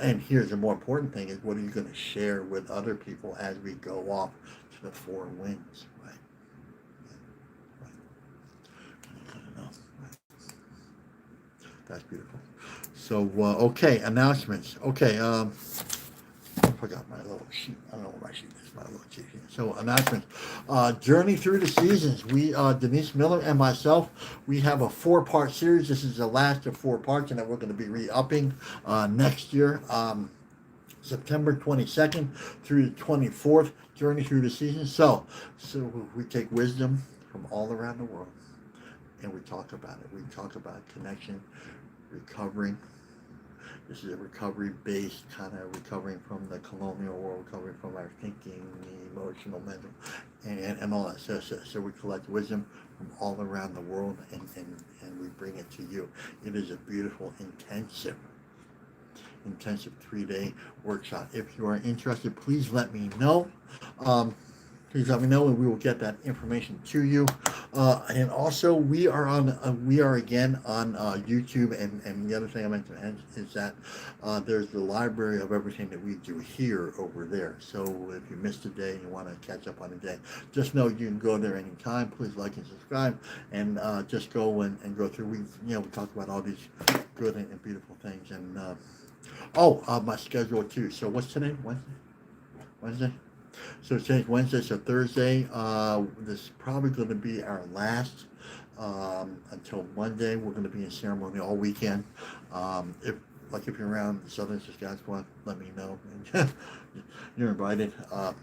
And here's the more important thing is, what are you going to share with other people as we go off to the four winds, right? That's beautiful. So, okay, announcements. Okay, I forgot my little sheet. I don't know where my sheet is. My little sheet here. So, announcements. Journey Through the Seasons. We, Denise Miller and myself, we have a 4-part series. This is the last of 4 parts, and then we're going to be re-upping next year. September 22nd through the 24th, Journey Through the Seasons. So we take wisdom from all around the world and we talk about it. We talk about connection, recovering. This is a recovery-based kind of recovering from the colonial world, recovering from our thinking, emotional, mental, and all that. So we collect wisdom from all around the world, and we bring it to you. It is a beautiful, intensive 3-day workshop. If you are interested, please let me know. Please let me know, and we will get that information to you. And also, we are again on YouTube. And the other thing I mentioned is that there's the library of everything that we do here over there. So if you missed a day and you want to catch up on a day, just know you can go there anytime. Please like and subscribe, and just go and go through. We talk about all these good and beautiful things. And my schedule too. So what's today? Wednesday. So today's Wednesday, so Thursday. This is probably going to be our last until Monday. We're going to be in ceremony all weekend. If you're around Southern Saskatchewan, let me know. You're invited. We're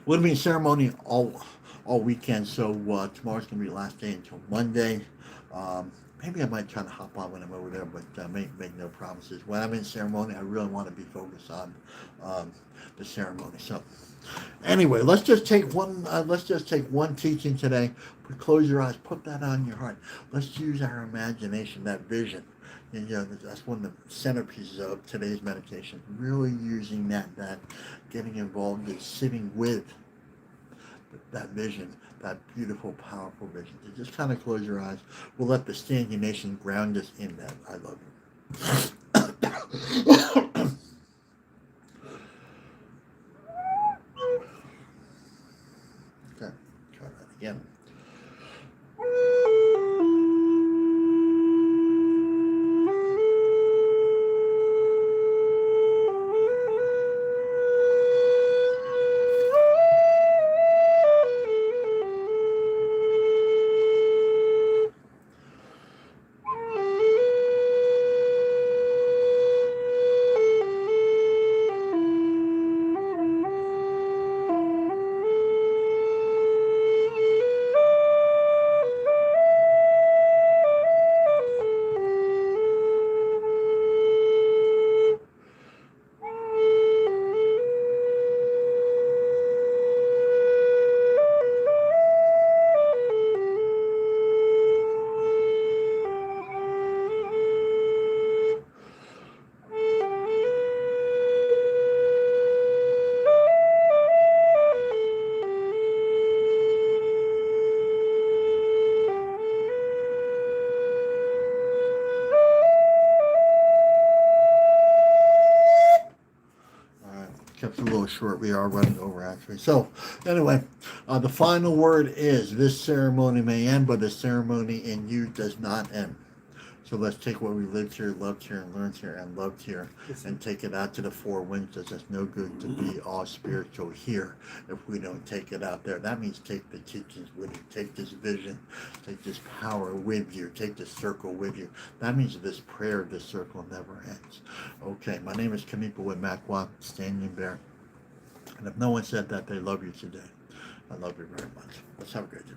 going to be in ceremony all weekend. So tomorrow's going to be the last day until Monday. Maybe I might try to hop on when I'm over there, but make no promises. When I'm in ceremony, I really want to be focused on the ceremony. So, anyway, let's just take one teaching today. Close your eyes, put that on your heart. Let's use our imagination, that vision. And, that's one of the centerpieces of today's meditation. Really using that getting involved in sitting with that vision, that beautiful, powerful vision. So just kind of close your eyes. We'll let the standing nation ground us in that. I love you. Okay, try that again. Kept it a little short. We are running over, actually. So, anyway, the final word is, this ceremony may end, but the ceremony in you does not end. So let's take what we lived here, loved here, and learned here, and loved here, and take it out to the four winds. It's no good to be all spiritual here if we don't take it out there. That means take the teachings with you, take this vision, take this power with you, take this circle with you. That means this prayer, this circle never ends. Okay, my name is Kaneepa with Makwa, Standing Bear. And if no one said that, they love you today. I love you very much. Let's have a great day.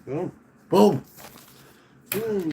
Boom. Boom. Boom.